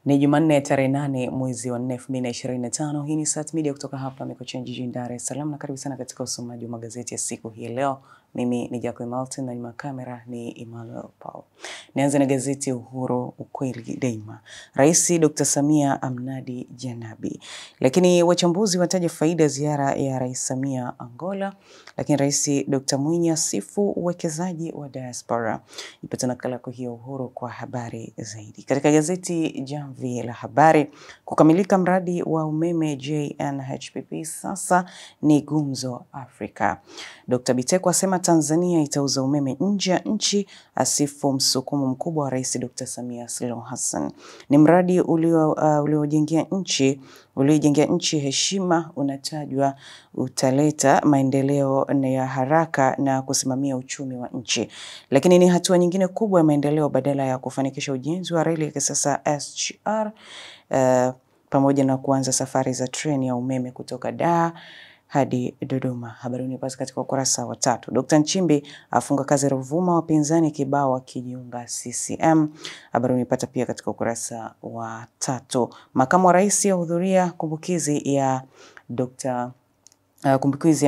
Ni Jumanne ya tarehe 8 mwezi wa 4 2025. Hii ni Sat Media kutoka hapa Mikocheni jijini Dar es Salaam, na karibu sana katika usomaji wa magazeti ya siku hii leo. Mimi ni Jacob Maltin na nyuma kamera ni Emmanuel Paul. Nianze na gazeti Uhuru, ukweli daima. Rais Dr. Samia amnadi Janabi. Lakini wachambuzi wataja faida ziara ya Rais Samia Angola. Lakini Rais Dr. Mwinyi asifu uwekezaji wa diaspora. Ipata nakala kwa hiyo Uhuru kwa habari zaidi. Katika gazeti Jamvi la Habari, kukamilika mradi wa umeme JNHPP sasa ni gumzo Afrika. Dr. Biteko asema Tanzania itauza umeme nje ya nchi, asifu msukumo mkubwa wa Rais Dr. Samia Suluhu Hassan. Ni mradi uliojengea nchi heshima, unatajwa utaleta maendeleo ya haraka na kusimamia uchumi wa nchi. Lakini ni hatua nyingine kubwa ya maendeleo badala ya kufanikisha ujenzi wa reli ya kisasa SGR pamoja na kuanza safari za treni ya umeme kutoka Dar hadi Dodoma. Habari unipata katika ukurasa wa 3. Dr. Nchimbi afunga kazi Ruvuma, wapinzani kibao wakijiunga CCM. Habari unipata pia katika ukurasa wa 3. Makamu wa Rais ahudhuria kumbukizi ya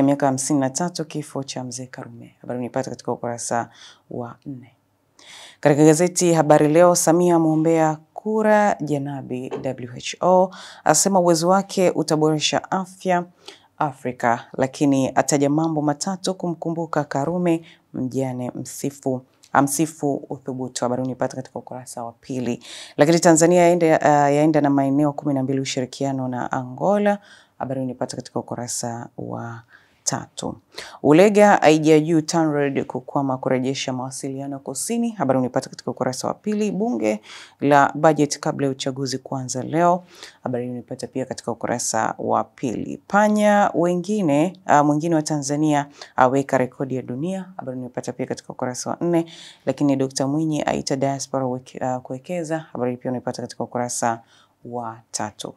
miaka 53 kifo cha Mzee Karume. Habari unipata katika ukurasa wa 4. Katika gazeti Habari Leo, Samia muombea kura Janabi WHO, asema uwezo wake utaboresha afya Afrika, lakini ataja mambo matatu kumkumbuka Karume, mjane amsifu uthubutu. Habari unipata katika ukurasa wa 2. Lakini Tanzania yaenda na maeneo 12 ushirikiano na Angola. Habari unipata katika ukurasa wa 3. Ulega aija juu TANROADS kukwama kurejesha mawasiliano kusini. Habari unipata katika ukurasa wa 2. Bunge la budget kabla ya uchaguzi kuanza leo. Habari unipata pia katika ukurasa wa 2. Panya mwingine wa Tanzania aweka rekodi ya dunia. Habari unipata pia katika ukurasa wa 4. Lakini Dr. Mwinyi aita diaspora kuwekeza. Habari pia unipata katika ukurasa wa 3.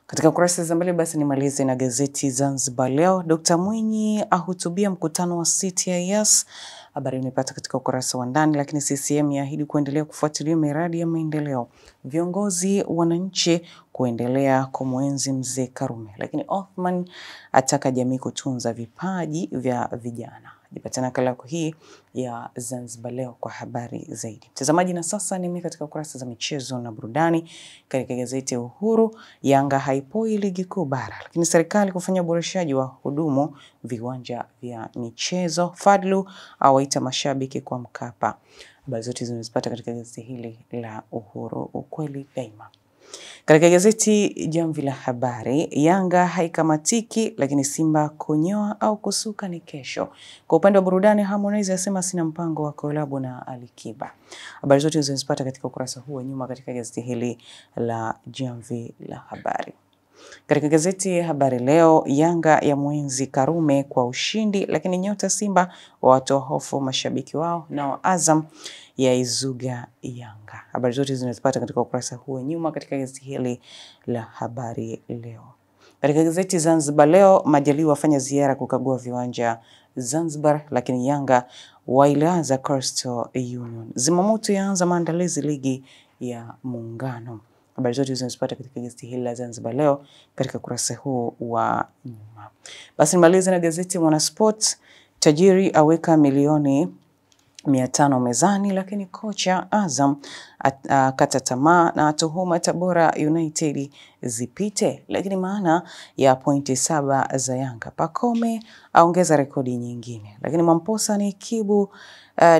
Katika kurasa za mbele basi nimalize na gazeti Zanzibar Leo. Dr. Mwinyi ahutubia mkutano wa CTIS. Habari unipata katika ukurasa wa ndani. Lakini CCM yaahidi kuendelea kufuatilia miradi ya maendeleo. Viongozi wananchi kuendelea kumwenzi Mzee Karume. Lakini Othman ataka jamii kutunza vipaji vya vijana. Jipata nakala yako hii ya Zanzibar Leo kwa habari zaidi. Mtazamaji, na sasa ni katika kurasa za michezo na burudani. Katika gazeti Uhuru, Yanga haipoi ligi kuu bara, lakini serikali kufanya uboreshaji wa hudumu viwanja vya michezo. Fadlu awaita mashabiki kwa Mkapa. Habari zote zinazipata katika gazeti hili la Uhuru, ukweli daima. Katika gazeti Jamvi la Habari, Yanga haikamatiki lakini Simba kunyoa au kusuka ni kesho. Kwa upande wa burudani, Harmonize asema sina mpango wa kolabo na Alikiba. Habari zote zinazipata katika ukurasa huu wa nyuma katika gazeti hili la Jamvi la Habari. Katika gazeti Habari Leo, Yanga ya mwenzi Karume kwa ushindi, lakini nyota Simba watoa hofu mashabiki wao, nao Azam ya izuga Yanga. Habari zote zinazipata katika ukurasa huu nyuma katika gazeti hili la Habari Leo. Katika gazeti Zanzibar Leo, Majaliwa afanya ziara kukagua viwanja Zanzibar, lakini Yanga wailaza Coastal Union. Zimamoto yaanza maandalizi ligi ya Muungano. Habari zote zinazipata katika gazeti hili la Zanzibar Leo katika kurasa huu wa nyuma. Basi nimalize na gazeti Mwanasport. Tajiri aweka milioni 500 mezani, lakini kocha Azam kata tamaa na tuhuma Tabora United zipite. Lakini maana ya pointi 7 za Yanga, Pacome aongeza rekodi nyingine. Lakini Mamposa ni Kibu,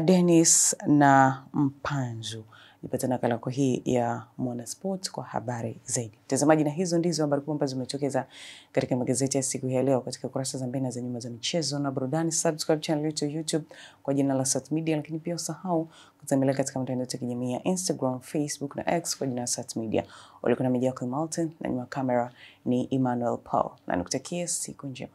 Dennis na Mpanzu. Nipata nakala kwa hii ya Mwanasport kwa habari zaidi. Mtazamaji, na hizo ndizo habari kubwa ambazo zimetokeza katika magazeti ya siku ya leo katika kurasa za mbele za nyuma za michezo na burudani. Subscribe channel yetu YouTube kwa jina la Sat Media, lakini pia usahau kutembelea katika mitandao ya kijamii ya Instagram, Facebook na X kwa jina la Sat Media. Ulikuwa na Jacob Maltin na nyuma kamera ni Emmanuel Paul. Na nikutakie siku njema.